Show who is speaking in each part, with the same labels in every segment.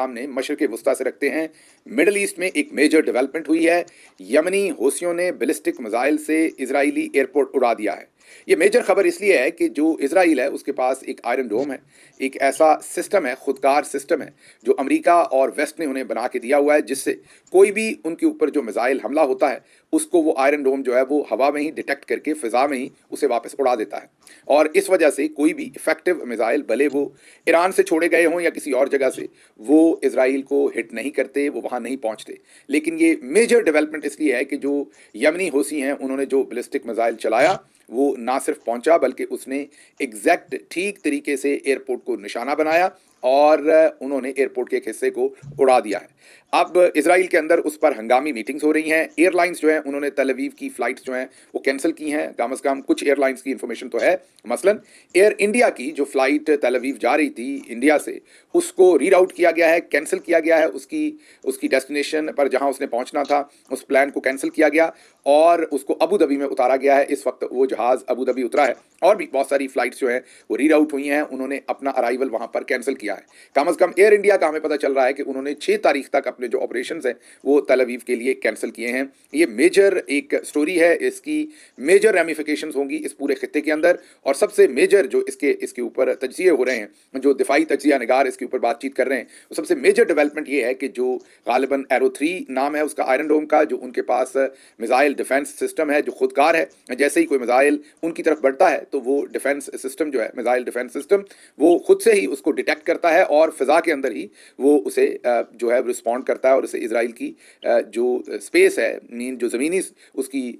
Speaker 1: सामने मशरिक़ वुस्ता से रखते हैं। मिडल ईस्ट में एक मेजर डेवलपमेंट हुई है। यमनी हौसियों ने बैलिस्टिक मिसाइल से इजरायली एयरपोर्ट उड़ा दिया है। ये मेजर खबर इसलिए है कि जो इजराइल है उसके पास एक आयरन डोम है, एक ऐसा सिस्टम है, खुदकार सिस्टम है जो अमेरिका और वेस्ट ने उन्हें बना के दिया हुआ है, जिससे कोई भी उनके ऊपर जो मिसाइल हमला होता है उसको वो आयरन डोम जो है वो हवा में ही डिटेक्ट करके फिजा में ही उसे वापस उड़ा देता है। और इस वजह से कोई भी इफेक्टिव मिसाइल, भले वो ईरान से छोड़े गए हों या किसी और जगह से, वो इसराइल को हिट नहीं करते, वो वहाँ नहीं पहुँचते। लेकिन ये मेजर डेवलपमेंट इसलिए है कि जो यमनी हौसी हैं उन्होंने जो बैलिस्टिक मिसाइल चलाया वो ना सिर्फ पहुंचा बल्कि उसने एग्जैक्ट ठीक तरीके से एयरपोर्ट को निशाना बनाया और उन्होंने एयरपोर्ट के एक हिस्से को उड़ा दिया है। अब इसराइल के अंदर उस पर हंगामी मीटिंग्स हो रही हैं। एयरलाइंस जो हैं उन्होंने तल अवीव की फ़्लाइट्स जो हैं वो कैंसिल की हैं। कम से कम कुछ एयरलाइंस की इन्फॉर्मेशन तो है, मसलन एयर इंडिया की जो फ़्लाइट तल अवीव जा रही थी इंडिया से, उसको रीराउट किया गया है, कैंसिल किया गया है। उसकी डेस्टिनेशन पर जहां उसने पहुंचना था उस प्लान को कैंसिल किया गया और उसको अबू धाबी में उतारा गया है। इस वक्त वो जहाज़ अबू धाबी उतरा है और भी बहुत सारी फ़्लाइट्स जो हैं वो रीराउट हुई हैं। उन्होंने अपना अराइवल वहां पर कैंसिल किया है। कम से कम एयर इंडिया का हमें पता चल रहा है कि उन्होंने 6 तारीख तक अपने जो ऑपरेशंस हैं वो तल अवीव के लिए कैंसिल किए हैं। ये मेजर एक स्टोरी है, इसकी मेजर रेमिफिकेशंस होंगी इस पूरे खित्ते के अंदर। और सबसे मेजर जो इसके ऊपर तज्जिए हो रहे हैं, जो दिफाई तज्जिया निगार इसके ऊपर बातचीत कर रहे हैं, वो सबसे मेजर डेवलपमेंट ये है कि जो गालिबन एरो 3 नाम है उसका आयरन डोम का, जो उनके पास मिसाइल डिफेंस सिस्टम है जो खुदकार है। जैसे ही कोई मिसाइल उनकी तरफ बढ़ता है तो वो डिफेंस सिस्टम जो है, मिसाइल डिफेंस सिस्टम, वो खुद से ही उसको डिटेक्ट करता है और फिजा के अंदर ही वो उसे जो है रिस्पॉन्ड करता है और उसे इसराइल की जो स्पेस है, मीन जो ज़मीनी उसकी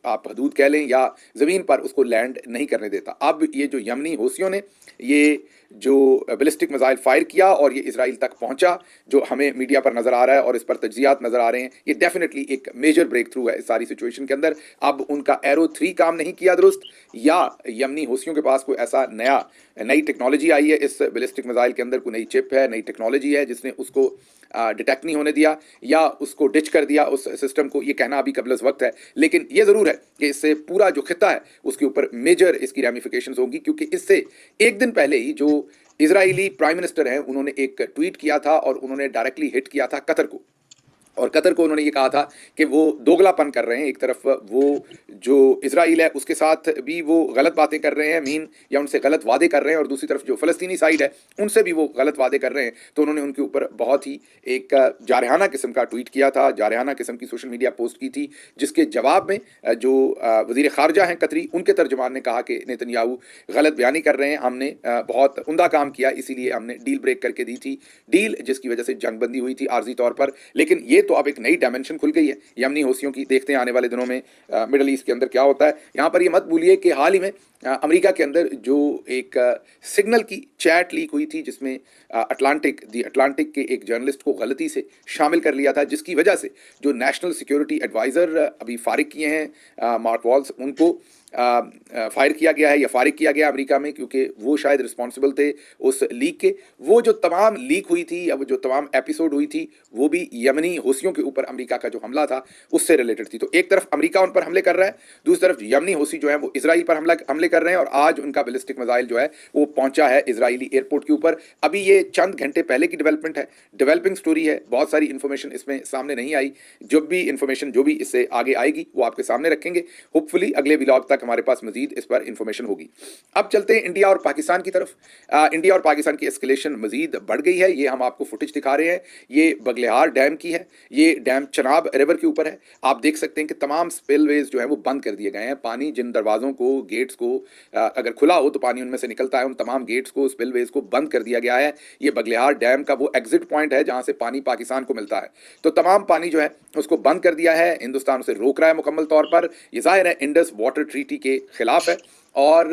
Speaker 1: आप हदूद कह लें या ज़मीन पर, उसको लैंड नहीं करने देता। अब ये जो यमनी हौसियों ने ये जो बैलिस्टिक मिसाइल फायर किया और ये इसराइल तक पहुंचा, जो हमें मीडिया पर नज़र आ रहा है और इस पर तज्जियात नज़र आ रहे हैं, ये डेफिनेटली एक मेजर ब्रेक थ्रू है इस सारी सिचुएशन के अंदर। अब उनका एरो 3 काम नहीं किया दुरुस्त, या यमनी हौसियों के पास कोई ऐसा नई टेक्नोलॉजी आई है इस बैलिस्टिक मिसाइल के अंदर, कोई नई चिप है, नई टेक्नोलॉजी है जिसने उसको डिटेक्ट नहीं होने दिया या उसको डिच कर दिया उस सिस्टम को, ये कहना अभी कबल वक्त है। लेकिन ये ज़रूर है कि इससे पूरा जो खित्ता है उसके ऊपर मेजर इसकी रेमिफिकेशंस होंगी, क्योंकि इससे एक दिन पहले ही जो इजरायली प्राइम मिनिस्टर हैं उन्होंने एक ट्वीट किया था और उन्होंने डायरेक्टली हिट किया था कतर को। और कतर को उन्होंने ये कहा था कि वो दोगलापन कर रहे हैं। एक तरफ वो जो इजराइल है उसके साथ भी वो गलत बातें कर रहे हैं, मीन या उनसे गलत वादे कर रहे हैं, और दूसरी तरफ जो फ़लस्तीनी साइड है उनसे भी वो गलत वादे कर रहे हैं। तो उन्होंने उनके ऊपर बहुत ही एक जारहाना किस्म का ट्वीट किया था, जारहाना किस्म की सोशल मीडिया पोस्ट की थी, जिसके जवाब में जो वज़ीर ख़ारजा हैं कतरी, उनके तर्जुमान ने कहा कि नेतन्याहू गलत बयानी कर रहे हैं, हमने बहुत उम्दा काम किया, इसीलिए हमने डील ब्रेक करके दी थी, डील जिसकी वजह से जंगबंदी हुई थी आर्जी तौर पर। लेकिन ये तो अब एक नई डायमेंशन खुल गई है यमनी हौसियों की। देखते हैं आने वाले दिनों में मिडल ईस्ट के अंदर क्या होता है। यहाँ पर ये मत भूलिए कि हाल ही में अमेरिका के अंदर जो एक सिग्नल की चैट लीक हुई थी जिसमें अटलांटिक के एक जर्नलिस्ट को गलती से शामिल कर लिया था, जिसकी वजह से जो नेशनल सिक्योरिटी एडवाइज़र अभी फारिग किए हैं मार्क वॉल्स, उनको फायर किया गया है या फारिग किया गया अमेरिका में, क्योंकि वो शायद रिस्पॉन्सिबल थे उस लीक के। वो जो तमाम लीक हुई थी या वो जो तमाम एपिसोड हुई थी वो भी यमनी हौसियों के ऊपर अमेरिका का जो हमला था उससे रिलेटेड थी। तो एक तरफ अमेरिका उन पर हमले कर रहा है, दूसरी तरफ यमनी हौसी जो है वो इसराइल पर हमले कर रहे हैं, और आज उनका बैलिस्टिक मिसाइल जो है वो पहुंचा है इसराइली एयरपोर्ट के ऊपर। अभी ये चंद घंटे पहले की डेवलपमेंट है, डेवलपिंग स्टोरी है, बहुत सारी इन्फॉर्मेशन इसमें सामने नहीं आई। जब भी इन्फॉर्मेशन जो भी इससे आगे आएगी वो आपके सामने रखेंगे। होपफुली अगले व्लॉग तक हमारे पास मजीद इस पर इंफॉर्मेशन होगी। अब चलते हैं इंडिया और पाकिस्तान की तरफ। इंडिया और पाकिस्तान की एस्केलेशन मजीद बढ़ गई है। ये हम आपको फुटेज दिखा रहे हैं, ये बगलिहार डैम की है, ये डैम चनाब रिवर के ऊपर है। आप देख सकते हैं कि तमाम स्पिलवेज जो है वो बंद कर दिए गए हैं। पानी जिन दरवाज़ों को, गेट्स को अगर खुला हो तो पानी उनमें से निकलता है, उन तमाम गेट्स को, स्पिलवेज को बंद कर दिया गया है। ये बगलिहार डैम का वो एग्जिट पॉइंट है जहाँ से पानी पाकिस्तान को मिलता है। तो तमाम पानी जो है उसको बंद कर दिया है, हिंदुस्तान उसे रोक रहा है मुकम्मल तौर पर। ये जाहिर है इंडस वाटर ट्रीटी के खिलाफ है। और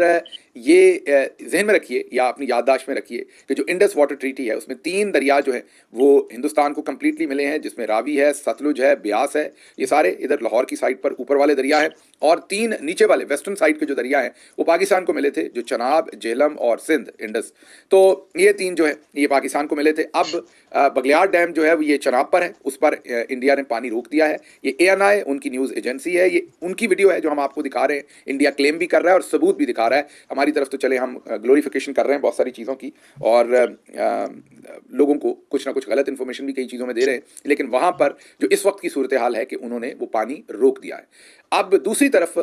Speaker 1: ये जहन में रखिए या अपनी याददाश्त में रखिए कि जो इंडस वाटर ट्रीटी है उसमें 3 दरिया जो है वो हिंदुस्तान को कम्प्लीटली मिले हैं, जिसमें रावी है, सतलुज है, ब्यास है। ये सारे इधर लाहौर की साइड पर ऊपर वाले दरिया हैं, और 3 नीचे वाले वेस्टर्न साइड के जो दरिया हैं वो पाकिस्तान को मिले थे, जो चनाब, झेलम और सिंध, इंडस। तो ये 3 जो है ये पाकिस्तान को मिले थे। अब बगलियार डैम जो है वो ये चनाब पर है, उस पर इंडिया ने पानी रोक दिया है। ये ANI उनकी न्यूज़ एजेंसी है, ये उनकी वीडियो है जो हम आपको दिखा रहे हैं। इंडिया क्लेम भी कर रहा है और सबूत भी दिखा रहा है। हमारी तरफ तो चले हम ग्लोरिफिकेशन कर रहे हैं बहुत सारी चीज़ों की, और लोगों को कुछ ना कुछ गलत इन्फॉर्मेशन भी कई चीज़ों में दे रहे हैं, लेकिन वहाँ पर जो इस वक्त की सूरत हाल है कि उन्होंने वो पानी रोक दिया है। अब दूसरी तरफ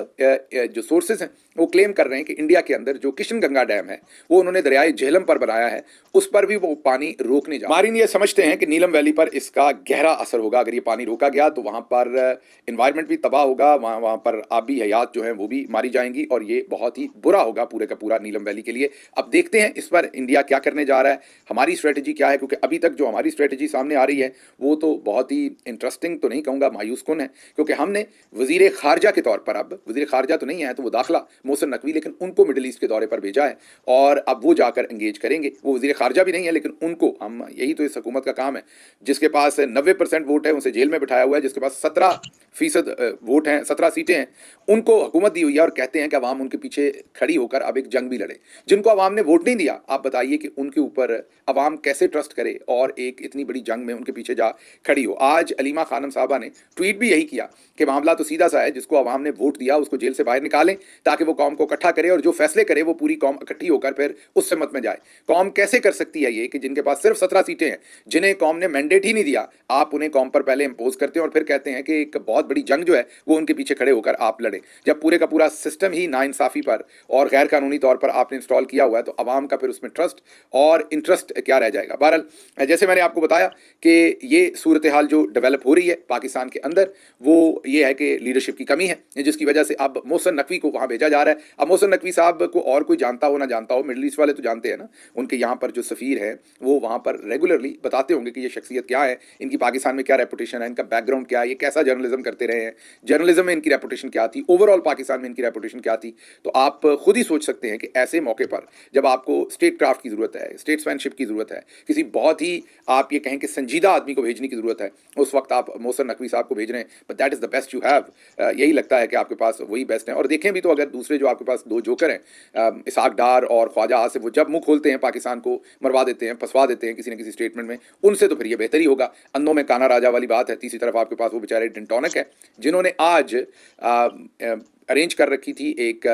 Speaker 1: जो सोर्सेज हैं वो क्लेम कर रहे हैं कि इंडिया के अंदर जो किशनगंगा डैम है वो उन्होंने दरियाए झेलम पर बनाया है, उस पर भी वो पानी रोकने जा। मारिन ये समझते हैं कि नीलम वैली पर इसका गहरा असर होगा। अगर ये पानी रोका गया तो वहाँ पर इन्वायरमेंट भी तबाह होगा, वहाँ पर आबी हयात जो है वो भी मारी जाएंगी, और ये बहुत ही बुरा होगा पूरे का पूरा नीलम वैली के लिए। अब देखते हैं इस पर इंडिया क्या करने जा रहा है, हमारी स्ट्रेटजी क्या है, क्योंकि अभी तक जो हमारी स्ट्रेटजी सामने आ रही है वो तो बहुत ही इंटरेस्टिंग तो नहीं कहूँगा, मायूस कुन है, क्योंकि हमने वजीर खारजा के तौर पर, अब वजीर खारजा तो नहीं है तो वो दाखिला मोहसिन नकवी, लेकिन उनको मिडिल ईस्ट के दौरे पर भेजा है और अब वो जाकर एंगेज करेंगे। वो वजीर खारजा भी नहीं है, लेकिन उनको हम, यही तो इस हुकूमत का काम है, जिसके पास 90% वोट है उसे जेल में बिठाया हुआ है, जिसके पास 17% वोट हैं, 17 सीटें हैं, उनको हुकूमत दी हुई है और कहते हैं कि अवाम उनके पीछे खड़ी होकर अब एक जंग भी लड़े। जिनको अवाम ने वोट नहीं दिया, आप बताइए कि उनके ऊपर अवाम कैसे ट्रस्ट करे और एक इतनी बड़ी जंग में उनके पीछे जा खड़ी हो। आज अलीमा खानम साहबा ने ट्वीट भी यही किया कि मामला तो सीधा सा है, जिसको अवाम ने वोट दिया उसको जेल से बाहर निकालें ताकि वो कौम को इकट्ठा करे और जो फैसले करे वो पूरी कौम इकट्ठी होकर फिर उस सम्मत में जाए। कौम कैसे कर सकती है ये कि जिनके पास सिर्फ 17 सीटें हैं, जिन्हें कौम ने मैंडेट ही नहीं दिया, आप उन्हें कौम पर पहले इंपोज करते हैं और फिर कहते हैं कि एक बहुत बड़ी जंग जो है वो उनके पीछे खड़े होकर आप लड़ें। जब पूरे का पूरा सिस्टम ही नाइंसाफी पर और गैर कानूनी तौर पर आपने इंस्टॉल किया हुआ है तो अवाम का फिर उसमें ट्रस्ट और इंटरेस्ट क्या रह जाएगा। बहरहाल जैसे मैंने आपको बताया कि ये सूरत हाल जो डेवलप हो रही है पाकिस्तान के अंदर, वो ये है कि लीडरशिप की कमी है, जिसकी वजह से अब मोहसिन नकवी को वहाँ भेजा जा रहा है। अब मोहसिन नकवी साहब को और कोई जानता हो ना जानता हो, मिडिल ईस्ट वाले तो जानते हैं ना, उनके यहाँ पर जो सफ़ीर हैं वो वहाँ पर रेगुलरली बताते होंगे कि ये शख्सियत क्या है, इनकी पाकिस्तान में क्या रेपुटेशन है, इनका बैकग्राउंड क्या है, ये कैसा जर्नलिज्म करते रहे हैं, जर्नलिज्म में इनकी रेपुटेशन क्या थी, ओवरऑल पाकिस्तान में इनकी रेपुटेशन क्या थी। तो आप खुद ही सोच सकते हैं कि ऐसे मौके पर जब आपको स्टेट क्राफ्ट की ज़रूरत है, स्टेट्समैनशिप की ज़रूरत है, किसी बहुत ही आप ये कहें कि संजीदा आदमी को भेजने की ज़रूरत है, उस वक्त आप मोहसिन नकवी साहब को भेज रहे हैं, but that is the best you have. यही लगता है कि आपके पास वही बेस्ट है। और देखें भी तो अगर दूसरे जो आपके पास दो जोकर हैं, इसहाक डार और ख्वाजा आसिफ, वो जब मुंह खोलते हैं पाकिस्तान को मरवा देते हैं, फंसवा देते हैं किसी न किसी स्टेटमेंट में, उनसे तो फिर ये बेहतर ही होगा। अंधों में काना राजा वाली बात है। तीसरी तरफ आपके पास वो बेचारे डेंटोनिक है जिन्होंने आज अरेंज कर रखी थी एक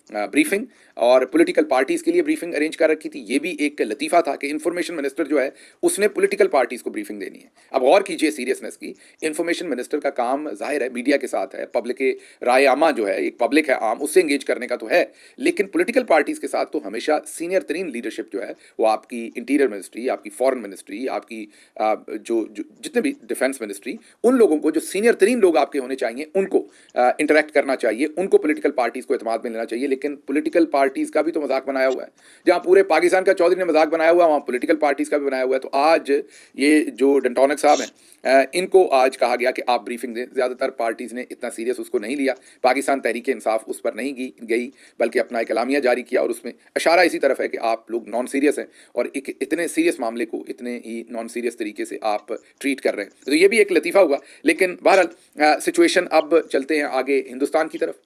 Speaker 1: ब्रीफिंग, और पॉलिटिकल पार्टीज़ के लिए ब्रीफिंग अरेंज कर रखी थी। ये भी एक लतीफ़ा था कि इंफॉर्मेशन मिनिस्टर जो है उसने पॉलिटिकल पार्टीज़ को ब्रीफिंग देनी है। अब गौर कीजिए सीरियसनेस की, इंफॉर्मेशन मिनिस्टर का काम जाहिर है मीडिया के साथ है, पब्लिक के राय आमा जो है, एक पब्लिक है आम, उससे इंगेज करने का तो है, लेकिन पॉलिटिकल पार्टीज़ के साथ तो हमेशा सीनियर तरीन लीडरशिप जो है वो आपकी इंटीरियर मिनिस्ट्री, आपकी फॉरेन मिनिस्ट्री, आपकी जो जितने भी डिफेंस मिनिस्ट्री, उन लोगों को, जो सीनियर तरीन लोग आपके होने चाहिए, उनको इंटरेक्ट करना चाहिए, उनको पॉलिटिकल पार्टीज़ को एतमाद में लेना चाहिए। लेकिन पॉलिटिकल पार्टीज़ का भी तो मजाक बनाया हुआ है, जहाँ पूरे पाकिस्तान का चौधरी ने मजाक बनाया हुआ है वहाँ पॉलिटिकल पार्टीज़ का भी बनाया हुआ है। तो आज ये जो डेंटोनिक साहब हैं, इनको आज कहा गया कि आप ब्रीफिंग दें। ज़्यादातर पार्टीज़ ने इतना सीरियस उसको नहीं लिया, पाकिस्तान तहरीक इंसाफ उस पर नहीं गई, बल्कि अपना एक एलामिया जारी किया और उसमें इशारा इसी तरफ है कि आप लोग नॉन सीरियस हैं और एक इतने सीरियस मामले को इतने ही नॉन सीरियस तरीके से आप ट्रीट कर रहे हैं। तो ये भी एक लतीफ़ा हुआ। लेकिन बहरहाल सिचुएशन, अब चलते हैं आगे हिंदुस्तान की तरफ।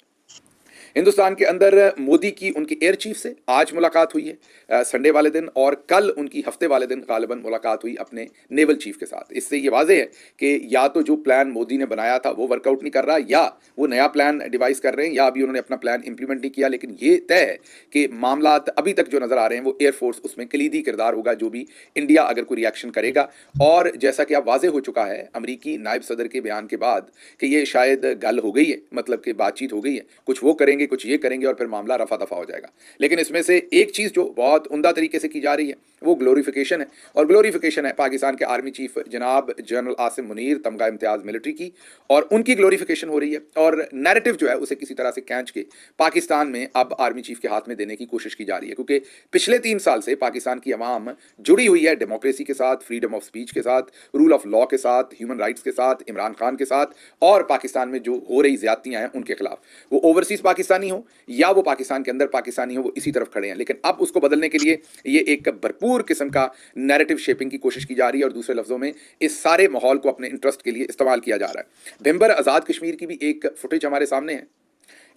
Speaker 1: हिंदुस्तान के अंदर मोदी की उनके एयर चीफ से आज मुलाकात हुई है संडे वाले दिन, और कल उनकी हफ्ते वाले दिन गालिबन मुलाकात हुई अपने नेवल चीफ के साथ। इससे ये वाज़ेह है कि या तो जो प्लान मोदी ने बनाया था वो वर्कआउट नहीं कर रहा, या वो नया प्लान डिवाइस कर रहे हैं, या अभी उन्होंने अपना प्लान इंप्लीमेंट नहीं किया। लेकिन ये तय है कि मामला अभी तक जो नज़र आ रहे हैं वो एयरफोर्स उसमें कलीदी किरदार होगा, जो भी इंडिया अगर कोई रिएक्शन करेगा। और जैसा कि अब वाज़ेह हो चुका है अमरीकी नायब सदर के बयान के बाद कि ये शायद गल हो गई है, मतलब कि बातचीत हो गई है, कुछ वो करेंगे कुछ ये करेंगे और फिर मामला रफा दफा हो जाएगा। लेकिन इसमें से एक चीज़ जो बहुत उम्दा तरीके से की जा रही है वो ग्लोरिफिकेशन है, और ग्लोरिफिकेशन है पाकिस्तान के आर्मी चीफ जनाब जनरल आसिम मुनीर तमगा इम्तियाज़ मिलिट्री की, और उनकी ग्लोरिफिकेशन हो रही है। और नैरेटिव जो है उसे किसी तरह से खींच के पाकिस्तान में अब आर्मी चीफ के हाथ में देने की कोशिश की जा रही है, क्योंकि पिछले 3 साल से पाकिस्तान की अवाम जुड़ी हुई है डेमोक्रेसी के साथ, फ्रीडम ऑफ स्पीच के साथ, रूल ऑफ लॉ के साथ, ह्यूमन राइट्स के साथ, इमरान खान के साथ, और पाकिस्तान में जो हो रही ज्यादतियाँ हैं उनके खिलाफ, वो ओवरसीज पाकिस्तानी हो या वो पाकिस्तान के अंदर पाकिस्तानी हो, वो इसी तरफ खड़े हैं। लेकिन अब उसको बदलने के लिए ये एक भरपूर किस्म का नैरेटिव शेपिंग की कोशिश की जा रही है, और दूसरे लफ्जों में इस सारे माहौल को अपने इंटरेस्ट के लिए इस्तेमाल किया जा रहा है। भिंबर आज़ाद कश्मीर की भी एक फुटेज हमारे सामने है।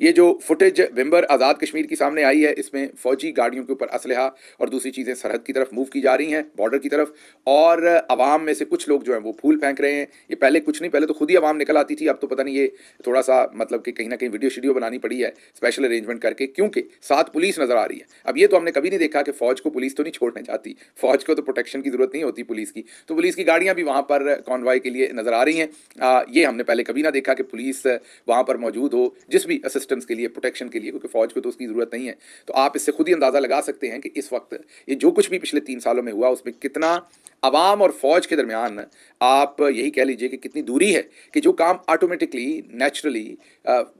Speaker 1: ये जो फुटेज विंबर आज़ाद कश्मीर की सामने आई है, इसमें फौजी गाड़ियों के ऊपर असलहा और दूसरी चीज़ें सरहद की तरफ मूव की जा रही हैं, बॉर्डर की तरफ, और अवाम में से कुछ लोग जो हैं वो फूल फेंक रहे हैं। ये पहले कुछ नहीं, पहले तो खुद ही अवाम निकल आती थी, अब तो पता नहीं ये थोड़ा सा मतलब कि कहीं ना कहीं वीडियो शीडियो बनानी पड़ी है स्पेशल अरेंजमेंट करके, क्योंकि साथ पुलिस नजर आ रही है। अब ये तो हमने कभी नहीं देखा कि फौज को पुलिस तो नहीं छोड़ने जाती, फौज को तो प्रोटेक्शन की जरूरत नहीं होती पुलिस की, तो पुलिस की गाड़ियां भी वहां पर कॉन्वॉय के लिए नजर आ रही हैं। ये हमने पहले कभी ना देखा कि पुलिस वहां पर मौजूद हो जिस भी असिस्टेंस के लिए, प्रोटेक्शन के लिए, क्योंकि फौज को तो उसकी जरूरत नहीं है। तो आप इससे खुद ही अंदाजा लगा सकते हैं कि इस वक्त ये जो कुछ भी पिछले 3 सालों में हुआ उसमें कितना अवाम और फौज के दरमियान आप यही कह लीजिए कि कितनी दूरी है कि जो काम ऑटोमेटिकली नेचुरली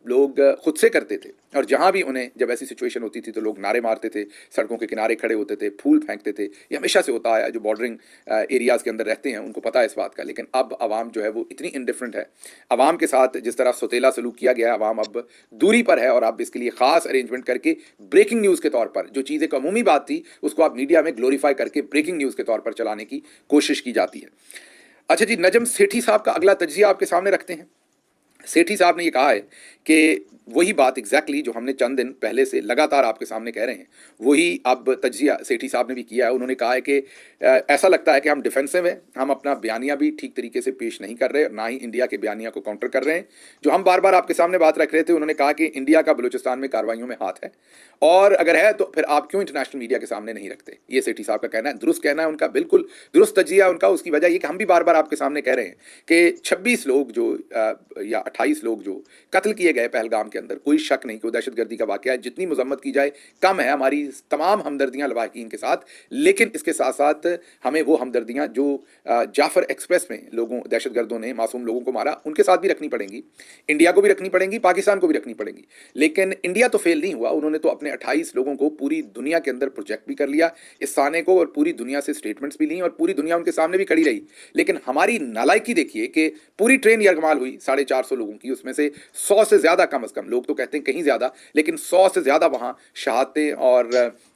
Speaker 1: लोग खुद से करते थे, और जहां भी उन्हें जब ऐसी सिचुएशन होती थी तो लोग नारे मारते थे, सड़कों के किनारे खड़े होते थे, फूल फेंकते थे। ये हमेशा से होता है, जो बॉर्डरिंग एरियाज के अंदर रहते हैं उनको पता है इस बात का। लेकिन अब आवाम जो है वो इतनी इनडिफरेंट है, आवाम के साथ जिस तरह सौतेला सलूक किया गया है, आवाम अब दूरी पर है, और अब इसके लिए खास अरेंजमेंट करके ब्रेकिंग न्यूज़ के तौर पर जो चीज़ एक अमूमी बात थी उसको आप मीडिया में ग्लोरीफाई करके ब्रेकिंग न्यूज़ के तौर पर चलाने की कोशिश की जाती है। अच्छा जी, नजम सेठी साहब का अगला तजिया आपके सामने रखते हैं। सेठी साहब ने ये कहा है कि वही बात एग्जैक्टली जो हमने चंद दिन पहले से लगातार आपके सामने कह रहे हैं, वही अब तजिया सेठी साहब ने भी किया है। उन्होंने कहा है कि ऐसा लगता है कि हम डिफेंसिव हैं, हम अपना बयानिया भी ठीक तरीके से पेश नहीं कर रहे, ना ही इंडिया के बयानिया को काउंटर कर रहे हैं। जो हम बार बार आपके सामने बात रख रहे थे, उन्होंने कहा कि इंडिया का बलूचिस्तान में कार्रवाइयों में हाथ है, और अगर है तो फिर आप क्यों इंटरनेशनल मीडिया के सामने नहीं रखते। ये सेठी साहब का कहना है, दुरुस्त कहना है उनका, बिल्कुल दुरुस्त तजिया उनका। उसकी वजह ये कि हम भी बार बार आपके सामने कह रहे हैं कि 26 लोग जो या 28 लोग जो कत्ल किए गए पहलगाम के अंदर, कोई शक नहीं कि वो दहशतगर्दी का वाकया है, जितनी मजम्मत की जाए कम है। हमारी तमाम हमदर्दियां लवाहकीन के साथ, लेकिन इसके साथ साथ हमें वो हमदर्दियां जो जाफर एक्सप्रेस में लोगों दहशतगर्दों ने मासूम लोगों को मारा, उनके साथ भी रखनी पड़ेंगी, इंडिया को भी रखनी पड़ेंगी, पाकिस्तान को भी रखनी पड़ेंगी। लेकिन इंडिया तो फेल नहीं हुआ, उन्होंने तो अपने 28 लोगों को पूरी दुनिया के अंदर प्रोजेक्ट भी कर लिया इस साने को, और पूरी दुनिया से स्टेटमेंट्स भी ली, और पूरी दुनिया उनके सामने भी खड़ी रही। लेकिन हमारी नालायकी देखिए कि पूरी ट्रेन यरगमाल हुई 450 लोगों की, उसमें से 100 से ज़्यादा, कम अज़ कम लोग तो कहते हैं कहीं ज़्यादा, लेकिन 100 से ज़्यादा वहाँ शहादतें और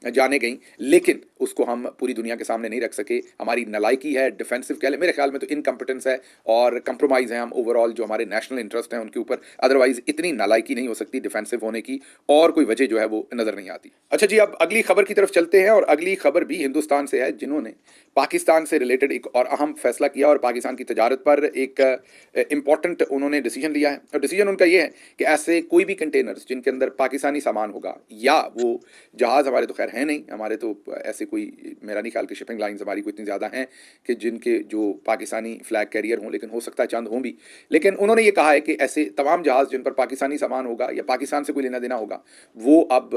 Speaker 1: जाने गई, लेकिन उसको हम पूरी दुनिया के सामने नहीं रख सके। हमारी नालायकी है, डिफेंसिव कह ले, मेरे ख्याल में तो इनकम्पिटेंस है और कंप्रोमाइज़ है हम ओवरऑल जो हमारे नेशनल इंटरेस्ट हैं उनके ऊपर। अदरवाइज इतनी नालायकी नहीं हो सकती डिफेंसिव होने की, और कोई वजह जो है वो नज़र नहीं आती। अच्छा जी, अब अगली खबर की तरफ चलते हैं, और अगली खबर भी हिंदुस्तान से है, जिन्होंने पाकिस्तान से रिलेटेड एक और अहम फैसला किया और पाकिस्तान की तजारत पर एक इम्पॉर्टेंट उन्होंने डिसीजन लिया है। और डिसीजन उनका ये है कि ऐसे कोई भी कंटेनर्स जिनके अंदर पाकिस्तानी सामान होगा, या वो जहाज़, हमारे तो खैर हैं नहीं, हमारे तो ऐसे कोई, मेरा नहीं ख्याल कि शिपिंग लाइन्स हमारी कोई इतनी ज़्यादा हैं कि जिनके जो पाकिस्तानी फ्लैग कैरियर हों, लेकिन हो सकता है चंद हों भी। लेकिन उन्होंने ये कहा है कि ऐसे तमाम जहाज़ जिन पर पाकिस्तानी सामान होगा या पाकिस्तान से कोई लेना देना होगा, वो अब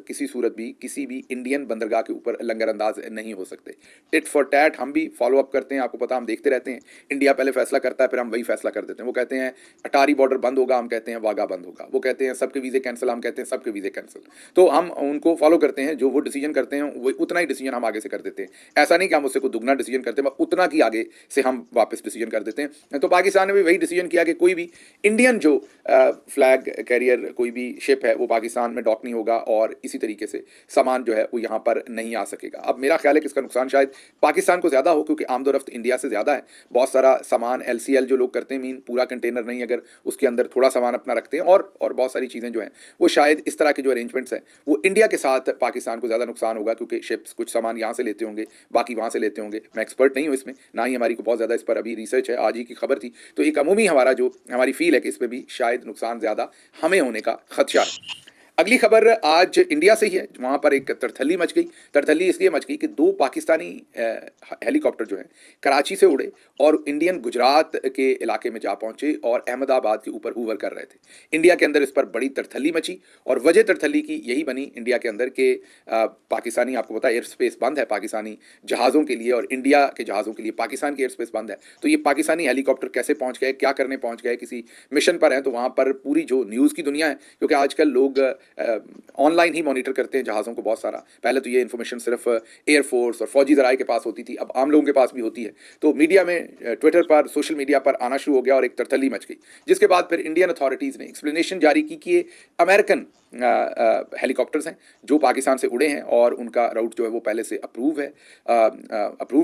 Speaker 1: किसी सूरत भी किसी भी इंडियन बंदरगाह के ऊपर लंगर अंदाज नहीं हो सकते। टिट फॉर टैट हम भी फॉलो अप करते हैं, आपको पता, हम देखते रहते हैं। इंडिया पहले फैसला करता है, फिर हम वही फैसला कर देते हैं। वो कहते हैं अटारी बॉर्डर बंद होगा, हम कहते हैं वाघा बंद होगा। वो कहते हैं सबके वीज़े कैंसिल, हम कहते हैं सबके वीज़े कैंसिल। तो हम उनको फॉलो करते हैं, जो वो डिसीजन करते हैं वो उतना ही डिसीजन हम आगे से कर देते हैं। ऐसा नहीं कि हम उससे कोई दुगना डिसीजन करते हैं, उतना की आगे से हम वापस डिसीजन कर देते हैं। तो पाकिस्तान ने भी वही डिसीजन किया कि कोई भी इंडियन जो फ्लैग कैरियर कोई भी शिप है वो पाकिस्तान में डॉक नहीं होगा, और इसी तरीके से सामान जो है वो यहाँ पर नहीं आ सकेगा। अब मेरा ख्याल है कि इसका नुकसान शायद पाकिस्तान को ज़्यादा हो, क्योंकि आमदोरफ्त इंडिया से ज़्यादा है। बहुत सारा सामान LCL जो लोग करते हैं, मीन पूरा कंटेनर नहीं, अगर उसके अंदर थोड़ा सामान अपना रखते हैं, और बहुत सारी चीज़ें जो हैं वो शायद इस तरह के जो अरेंजमेंट्स हैं वो इंडिया के साथ पाकिस्तान को ज़्यादा नुकसान होगा, क्योंकि शिप्स कुछ सामान यहाँ से लेते होंगे, बाकी वहाँ से लेते होंगे। मैं एक्सपर्ट नहीं हूँ इसमें, ना ही हमारी को बहुत ज़्यादा इस पर अभी रिसर्च है, आज ही की खबर थी। तो एक अमूमी हमारी फील है कि इस पर भी शायद नुकसान ज़्यादा हमें होने का खदशा है। अगली खबर आज इंडिया से ही है, वहाँ पर एक तरथली मच गई। तरथली इसलिए मच गई कि 2 पाकिस्तानी हेलीकॉप्टर जो हैं कराची से उड़े और इंडियन गुजरात के इलाके में जा पहुँचे और अहमदाबाद के ऊपर हूवर कर रहे थे। इंडिया के अंदर इस पर बड़ी तरथली मची, और वजह तरथली की यही बनी इंडिया के अंदर कि पाकिस्तानी, आपको पता है एयर स्पेस बंद है पाकिस्तानी जहाज़ों के लिए, और इंडिया के जहाज़ों के लिए पाकिस्तान की एयर स्पेस बंद है। तो ये पाकिस्तानी हेलीकॉप्टर कैसे पहुँच गए, क्या करने पहुँच गए, किसी मिशन पर हैं, तो वहाँ पर पूरी जो न्यूज़ की दुनिया है, क्योंकि आजकल लोग ऑनलाइन ही मॉनिटर करते हैं जहाज़ों को बहुत सारा। पहले तो ये इन्फॉर्मेशन सिर्फ एयरफोर्स और फौजी ज़राए के पास होती थी, अब आम लोगों के पास भी होती है। तो मीडिया में, ट्विटर पर, सोशल मीडिया पर आना शुरू हो गया और एक तरतली मच गई, जिसके बाद फिर इंडियन अथॉरिटीज़ ने एक्सप्लेनेशन जारी की कि ये अमेरिकन हेलीकॉप्टर्स हैं जो पाकिस्तान से उड़े हैं और उनका राउट जो है वो पहले से अप्रूव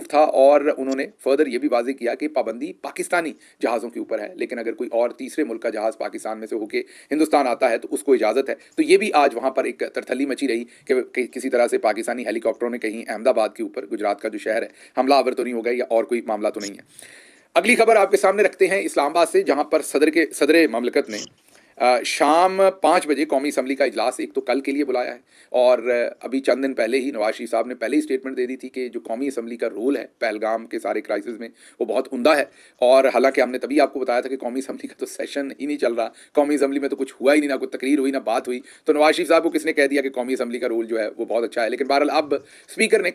Speaker 1: था। और उन्होंने फर्दर ये भी वाजे किया कि पाबंदी पाकिस्तानी जहाज़ों के ऊपर है, लेकिन अगर कोई और तीसरे मुल्क का जहाज़ पाकिस्तान में से होके हिंदुस्तान आता है तो उसको इजाज़त है। तो ये भी आज वहाँ पर एक तरथली मची रही कि किसी तरह से पाकिस्तानी हेलीकॉप्टरों ने कहीं अहमदाबाद के ऊपर, गुजरात का जो शहर है, हमला आवर तो नहीं हो गया या और कोई मामला तो नहीं है। अगली खबर आपके सामने रखते हैं इस्लामाबाद से, जहां पर सदर ममलकत ने शाम 5 बजे कौमी असम्बली का इजलास एक तो कल के लिए बुलाया है। और अभी चंद दिन पहले ही नवाज शरीफ साहब ने पहले ही स्टेटमेंट दे दी थी कि जो कौमी असम्बली का रोल है पहलगाम के सारे क्राइसिस में वो बहुत उम्दा है। और हालांकि हमने तभी आपको बताया था कि कौमी असम्बली का तो सेशन ही नहीं चल रहा, कौमी असम्बली में तो कुछ हुआ ही नहीं, ना कोई तकरीर हुई, ना बात हुई। तो नवाज शरीफ साहब को किसने कह दिया कि कौमी असम्बली का रोल जो है वो बहुत अच्छा है। लेकिन बहरहाल अब स्पीकर ने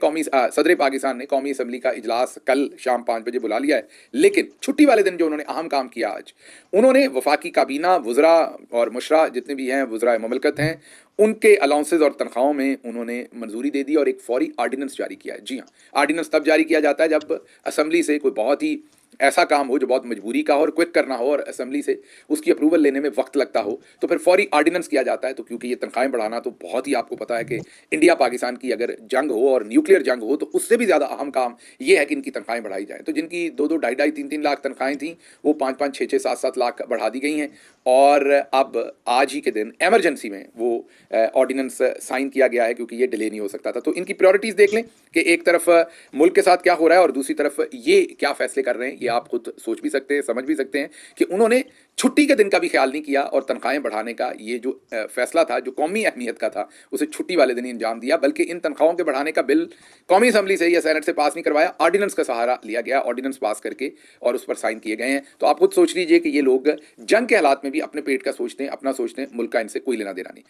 Speaker 1: सदर पाकिस्तान ने कौमी असम्बली का इजलास कल शाम 5 बजे बुला लिया है। लेकिन छुट्टी वाले दिन जो उन्होंने अहम काम किया आज, उन्होंने वफाकी काबीना, वुज़रा और मुशरा जितने भी हैं, वुज़राए ममलकत हैं, उनके अलाउंसेज और तनख्वाहों में उन्होंने मंजूरी दे दी और एक फौरी आर्डिनेंस जारी किया है। जी हाँ, आर्डिनेंस तब जारी किया जाता है जब असम्बली से कोई बहुत ही ऐसा काम हो जो बहुत मजबूरी का हो और क्विक करना हो और असम्बली से उसकी अप्रूवल लेने में वक्त लगता हो, तो फिर फौरी आर्डिनेंस किया जाता है। तो क्योंकि ये तनख्वाहें बढ़ाना तो बहुत ही, आपको पता है कि इंडिया पाकिस्तान की अगर जंग हो और न्यूक्लियर जंग हो तो उससे भी ज़्यादा अहम काम ये है कि इनकी तनख्वाहें बढ़ाई जाएँ। तो जिनकी 2-2, ढाई-ढाई, 3-3 लाख तनख्वाहें थी, वो 5-5, 6-6, 7-7 लाख बढ़ा दी गई हैं। और अब आज ही के दिन एमरजेंसी में वो ऑर्डिनेंस साइन किया गया है, क्योंकि ये डिले नहीं हो सकता था। तो इनकी प्रायोरिटीज़ देख लें कि एक तरफ मुल्क के साथ क्या हो रहा है और दूसरी तरफ ये क्या फैसले कर रहे हैं। ये आप खुद सोच भी सकते हैं, समझ भी सकते हैं कि उन्होंने छुट्टी के दिन का भी ख्याल नहीं किया और तनख्वाहें बढ़ाने का ये जो फैसला था, जो कौमी अहमियत का था, उसे छुट्टी वाले दिन ही अंजाम दिया। बल्कि इन तनख्वाहों के बढ़ाने का बिल कौमी असम्बली से या सेनेट से पास नहीं करवाया, ऑर्डिनेंस का सहारा लिया गया, ऑर्डिनेंस पास करके और उस पर साइन किए गए हैं। तो आप खुद सोच लीजिए कि ये लोग जंग के हालात में भी अपने पेट का सोचते हैं, अपना सोचते हैं, मुल्क का इनसे कोई लेना देना नहीं।